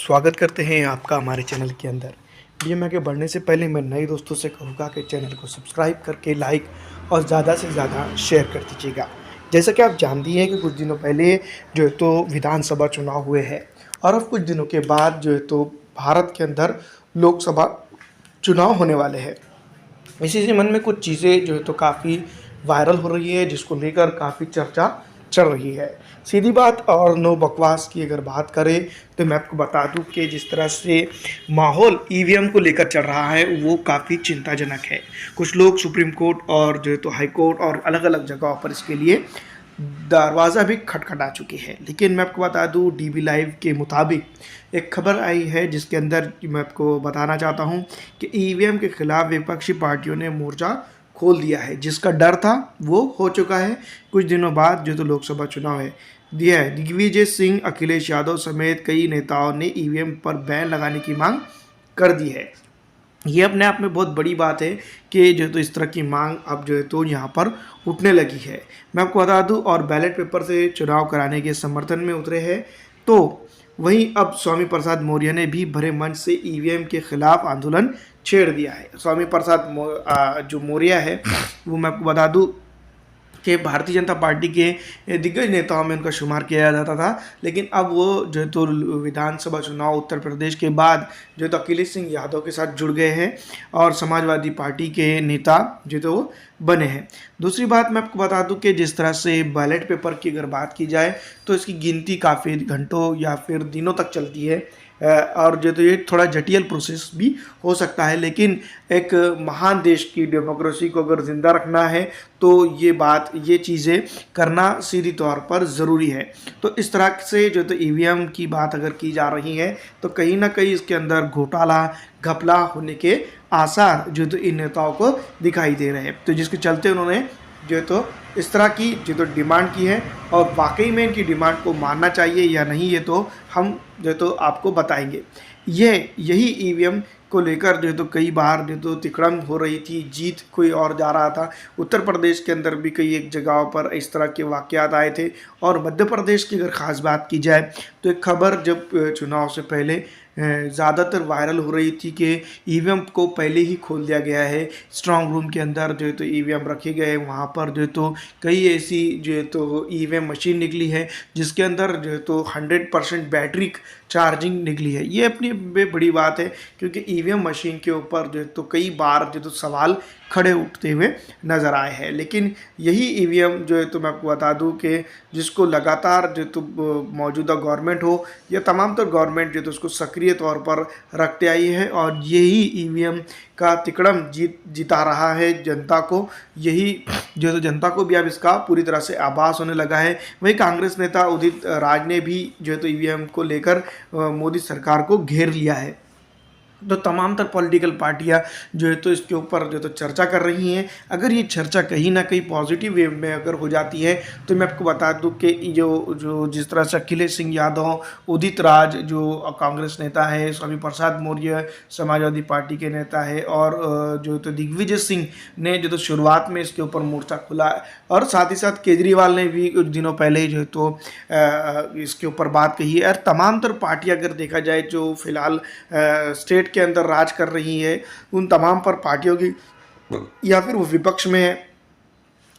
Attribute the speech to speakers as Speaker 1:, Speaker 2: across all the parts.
Speaker 1: स्वागत करते हैं आपका हमारे चैनल के अंदर। वीडियो में आगे बढ़ने से पहले मैं नए दोस्तों से कहूँगा कि चैनल को सब्सक्राइब करके लाइक और ज़्यादा से ज़्यादा शेयर कर दीजिएगा। जैसा कि आप जानती हैं कि कुछ दिनों पहले जो है तो विधानसभा चुनाव हुए हैं और अब कुछ दिनों के बाद जो है तो भारत के अंदर लोकसभा चुनाव होने वाले हैं। इसी से मन में कुछ चीज़ें जो है तो काफ़ी वायरल हो रही है, जिसको लेकर काफ़ी चर्चा चल रही है। सीधी बात और नो बकवास की अगर बात करें तो मैं आपको बता दूं कि जिस तरह से माहौल ईवीएम को लेकर चल रहा है वो काफ़ी चिंताजनक है। कुछ लोग सुप्रीम कोर्ट और जो है तो हाई कोर्ट और अलग अलग जगहों पर इसके लिए दरवाज़ा भी खटखटा चुकी है। लेकिन मैं आपको बता दूं डीबी लाइव के मुताबिक एक खबर आई है जिसके अंदर मैं आपको बताना चाहता हूं कि ईवीएम के खिलाफ विपक्षी पार्टियों ने मोर्चा खोल दिया है। जिसका डर था वो हो चुका है। कुछ दिनों बाद जो तो लोकसभा चुनाव है दिया है, दिग्विजय सिंह, अखिलेश यादव समेत कई नेताओं ने ईवीएम पर बैन लगाने की मांग कर दी है। ये अपने आप में बहुत बड़ी बात है कि जो तो इस तरह की मांग अब जो है तो यहाँ पर उठने लगी है। मैं आपको बता दूं और बैलेट पेपर से चुनाव कराने के समर्थन में उतरे हैं। तो वहीं अब स्वामी प्रसाद मौर्य ने भी भरे मंच से ईवीएम के खिलाफ आंदोलन छेड़ दिया है। स्वामी प्रसाद जो मौर्य है वो मैं आपको बता दूं कि भारतीय जनता पार्टी के दिग्गज नेताओं में उनका शुमार किया जाता था। लेकिन अब वो जो है तो विधानसभा चुनाव उत्तर प्रदेश के बाद जो तो अखिलेश सिंह यादव के साथ जुड़ गए हैं और समाजवादी पार्टी के नेता जो तो वो बने हैं। दूसरी बात मैं आपको बता दूं कि जिस तरह से बैलेट पेपर की अगर बात की जाए तो इसकी गिनती काफ़ी घंटों या फिर दिनों तक चलती है और जो तो ये थोड़ा जटिल प्रोसेस भी हो सकता है। लेकिन एक महान देश की डेमोक्रेसी को अगर ज़िंदा रखना है तो ये चीज़ें करना सीधी तौर पर ज़रूरी है। तो इस तरह से जो तो ईवीएम की बात अगर की जा रही है तो कहीं ना कहीं इसके अंदर घोटाला घपला होने के आसार जो तो इन नेताओं को दिखाई दे रहे हैं। तो जिसके चलते उन्होंने जो तो इस तरह की जो तो डिमांड की है और वाकई में इनकी डिमांड को मानना चाहिए या नहीं ये तो हम जो तो आपको बताएंगे। यही ईवीएम को लेकर जो तो कई बार जो तो तिकड़म हो रही थी, जीत कोई और जा रहा था। उत्तर प्रदेश के अंदर भी कई एक जगहों पर इस तरह के वाक़यात आए थे। और मध्य प्रदेश की अगर ख़ास बात की जाए तो एक खबर जब चुनाव से पहले ज़्यादातर वायरल हो रही थी कि ईवीएम को पहले ही खोल दिया गया है। स्ट्रांग रूम के अंदर जो है तो ईवीएम रखे गए, वहाँ पर जो है तो कई ऐसी जो है तो ईवीएम मशीन निकली है जिसके अंदर जो है तो 100% बैटरी चार्जिंग निकली है। ये अपनी में बड़ी बात है क्योंकि ईवीएम मशीन के ऊपर जो है तो कई बार जो तो सवाल खड़े उठते हुए नज़र आए हैं। लेकिन यही ईवीएम जो है तो मैं आपको बता दूं कि जिसको लगातार जो तो मौजूदा गवर्नमेंट हो या तमाम तर गवर्नमेंट जो तो उसको सक्रिय तौर पर रखते आई है और यही ईवीएम का तिकड़म जिता रहा है जनता को। यही जो तो जनता को भी अब इसका पूरी तरह से आभास होने लगा है। वहीं कांग्रेस नेता उदित राज ने भी जो है तो ईवीएम को लेकर मोदी सरकार को घेर लिया है। तो तमाम तर पॉलिटिकल पार्टियां जो है तो इसके ऊपर जो तो चर्चा कर रही हैं। अगर ये चर्चा कहीं ना कहीं पॉजिटिव वे में अगर हो जाती है तो मैं आपको बता दूं कि जो जो जिस तरह से अखिलेश सिंह यादव, उदित राज जो कांग्रेस नेता है, स्वामी प्रसाद मौर्य समाजवादी पार्टी के नेता है और जो तो दिग्विजय सिंह ने जो तो शुरुआत में इसके ऊपर मोर्चा खुला और साथ ही साथ केजरीवाल ने भी कुछ दिनों पहले ही जो है तो इसके ऊपर बात कही है। और तमाम तर पार्टियाँ अगर देखा जाए जो फिलहाल स्टेट के अंदर राज कर रही है, उन तमाम पर पार्टियों की या फिर वो विपक्ष में है,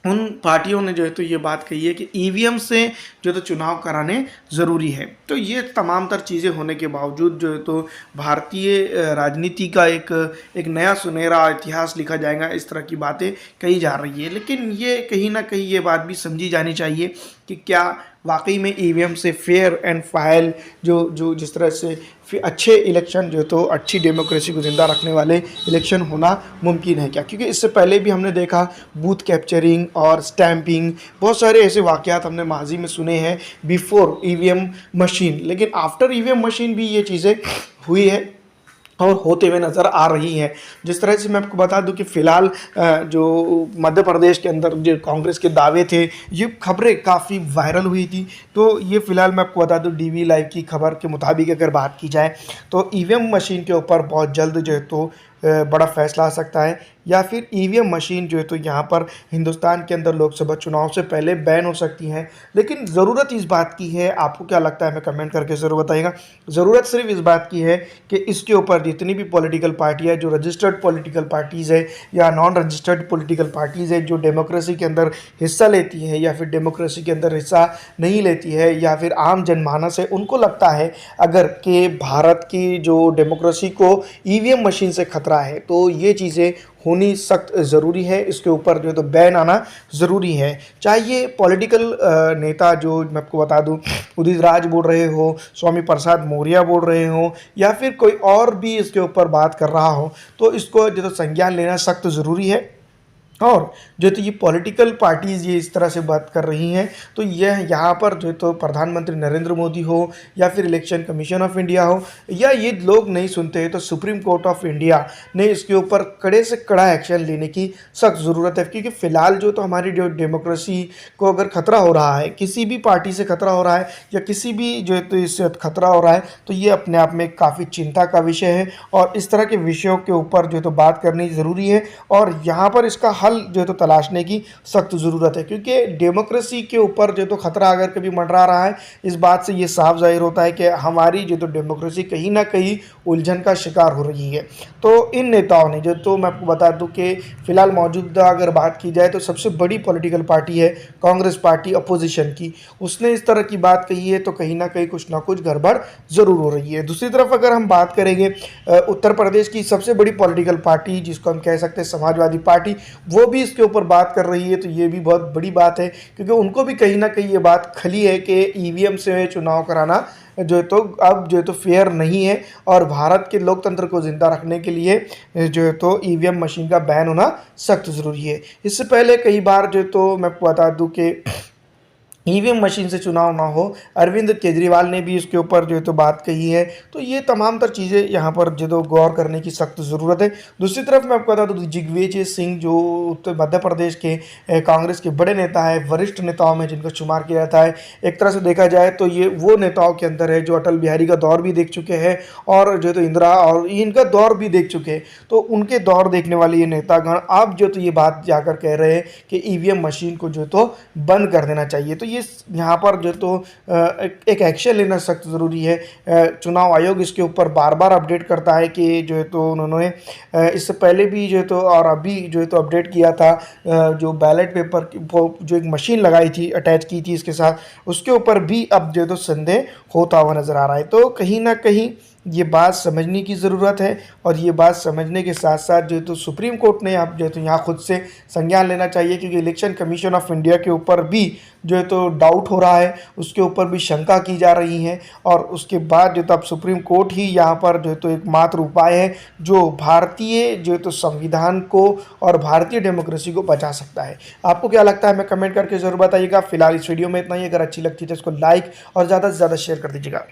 Speaker 1: उन पार्टियों ने जो है तो ये बात कही है कि ईवीएम से जो तो चुनाव कराने ज़रूरी है। तो ये तमाम तर चीज़ें होने के बावजूद जो है तो भारतीय राजनीति का एक नया सुनहरा इतिहास लिखा जाएगा, इस तरह की बातें कही जा रही है। लेकिन ये कहीं ना कहीं ये बात भी समझी जानी चाहिए कि क्या वाकई में ईवीएम से फेयर एंड फायर जो जिस तरह से अच्छे इलेक्शन जो तो अच्छी डेमोक्रेसी को ज़िंदा रखने वाले इलेक्शन होना मुमकिन है क्या। क्योंकि इससे पहले भी हमने देखा बूथ कैप्चरिंग और स्टैंपिंग, बहुत सारे ऐसे वाक़यात हमने माजी में सुने हैं बिफोर ईवीएम मशीन। लेकिन आफ्टर ईवीएम मशीन भी ये चीज़ें हुई है और होते हुए नज़र आ रही हैं। जिस तरह से मैं आपको बता दूं कि फ़िलहाल जो मध्य प्रदेश के अंदर जो कांग्रेस के दावे थे, ये खबरें काफ़ी वायरल हुई थी। तो ये फ़िलहाल मैं आपको बता दूं डीवी लाइव की खबर के मुताबिक अगर बात की जाए तो ईवीएम मशीन के ऊपर बहुत जल्द जो है तो बड़ा फैसला आ सकता है, या फिर ईवीएम मशीन जो है तो यहाँ पर हिंदुस्तान के अंदर लोकसभा चुनाव से पहले बैन हो सकती हैं। लेकिन ज़रूरत इस बात की है, आपको क्या लगता है हमें कमेंट करके ज़रूर बताइएगा। ज़रूरत सिर्फ इस बात की है कि इसके ऊपर जितनी भी पॉलिटिकल पार्टी है, जो रजिस्टर्ड पॉलिटिकल पार्टीज़ है या नॉन रजिस्टर्ड पॉलिटिकल पार्टीज़ है, जो डेमोक्रेसी के अंदर हिस्सा लेती है या फिर डेमोक्रेसी के अंदर हिस्सा नहीं लेती है, या फिर आम जनमानस है, उनको लगता है अगर कि भारत की जो डेमोक्रेसी को ईवीएम मशीन से खतरा है, तो ये चीज़ें होनी सख्त ज़रूरी है। इसके ऊपर जो है तो बैन आना ज़रूरी है। चाहे ये पॉलिटिकल नेता जो मैं आपको बता दूं उदित राज बोल रहे हो, स्वामी प्रसाद मौर्य बोल रहे हो, या फिर कोई और भी इसके ऊपर बात कर रहा हो, तो इसको जो तो संज्ञान लेना सख्त ज़रूरी है। और जो तो ये पॉलिटिकल पार्टीज़ ये इस तरह से बात कर रही हैं, तो यह यहाँ पर जो तो प्रधानमंत्री नरेंद्र मोदी हो या फिर इलेक्शन कमीशन ऑफ इंडिया हो, या ये लोग नहीं सुनते हैं, तो सुप्रीम कोर्ट ऑफ इंडिया ने इसके ऊपर कड़े से कड़ा एक्शन लेने की सख्त ज़रूरत है। क्योंकि फ़िलहाल जो तो हमारी जो डेमोक्रेसी को अगर खतरा हो रहा है, किसी भी पार्टी से खतरा हो रहा है या किसी भी जो है तो इससे खतरा हो रहा है, तो ये अपने आप में काफ़ी चिंता का विषय है। और इस तरह के विषयों के ऊपर जो है तो बात करनी ज़रूरी है, और यहाँ पर इसका हल जो है तो तलाशने की सख्त ज़रूरत है। क्योंकि डेमोक्रेसी के ऊपर जो तो खतरा अगर कभी मंडरा रहा है, इस बात से ये साफ जाहिर होता है कि हमारी जो तो डेमोक्रेसी कहीं ना कहीं उलझन का शिकार हो रही है। तो इन नेताओं ने जो तो मैं आपको बता दूं कि फ़िलहाल मौजूदा अगर बात की जाए तो सबसे बड़ी पॉलिटिकल पार्टी है कांग्रेस पार्टी अपोजिशन की, उसने इस तरह की बात कही है, तो कहीं ना कुछ गड़बड़ ज़रूर हो रही है। दूसरी तरफ अगर हम बात करेंगे उत्तर प्रदेश की सबसे बड़ी पॉलिटिकल पार्टी जिसको हम कह सकते हैं समाजवादी पार्टी, वो भी इसके ऊपर बात कर रही है। तो ये भी बहुत बड़ी बात है, क्योंकि उनको भी कहीं ना कहीं ये बात खली है कि ईवीएम से चुनाव कराना जो है तो अब जो है तो फेयर नहीं है, और भारत के लोकतंत्र को ज़िंदा रखने के लिए जो है तो ईवीएम मशीन का बैन होना सख्त ज़रूरी है। इससे पहले कई बार जो है तो मैं आपको बता दूं कि ईवीएम मशीन से चुनाव ना हो, अरविंद केजरीवाल ने भी इसके ऊपर जो है तो बात कही है। तो ये तमाम तर चीज़ें यहाँ पर जो तो गौर करने की सख्त ज़रूरत है। दूसरी तरफ मैं आपको बता दूँ दिग्विजय सिंह जो उत्तर मध्य प्रदेश के कांग्रेस के बड़े नेता है, वरिष्ठ नेताओं में जिनका शुमार किया जाता है, एक तरह से देखा जाए तो ये वो नेताओं के अंदर है जो अटल बिहारी का दौर भी देख चुके हैं, और जो तो इंदिरा और इनका दौर भी देख चुके हैं। तो उनके दौर देखने वाले ये नेतागण अब जो तो ये बात जाकर कह रहे हैं कि ईवीएम मशीन को जो तो बंद कर देना चाहिए। तो ये यहाँ पर जो तो एक एक्शन लेना सख्त ज़रूरी है। चुनाव आयोग इसके ऊपर बार बार अपडेट करता है कि जो है तो उन्होंने इससे पहले भी जो है तो और अभी जो है तो अपडेट किया था, जो बैलेट पेपर जो एक मशीन लगाई थी अटैच की थी इसके साथ, उसके ऊपर भी अब जो है तो संदेह होता हुआ नज़र आ रहा है। तो कहीं ना कहीं ये बात समझने की ज़रूरत है, और ये बात समझने के साथ साथ जो है तो सुप्रीम कोर्ट ने आप जो है तो यहाँ खुद से संज्ञान लेना चाहिए। क्योंकि इलेक्शन कमीशन ऑफ इंडिया के ऊपर भी जो है तो डाउट हो रहा है, उसके ऊपर भी शंका की जा रही है, और उसके बाद जो तो अब सुप्रीम कोर्ट ही यहाँ पर जो है तो एकमात्र उपाय है जो भारतीय जो है तो संविधान को और भारतीय डेमोक्रेसी को बचा सकता है। आपको क्या लगता है हमें कमेंट करके ज़रूर बताइएगा। फिलहाल इस वीडियो में इतना ही। अगर अच्छी लगती है तो इसको लाइक और ज़्यादा से ज़्यादा शेयर कर दीजिएगा।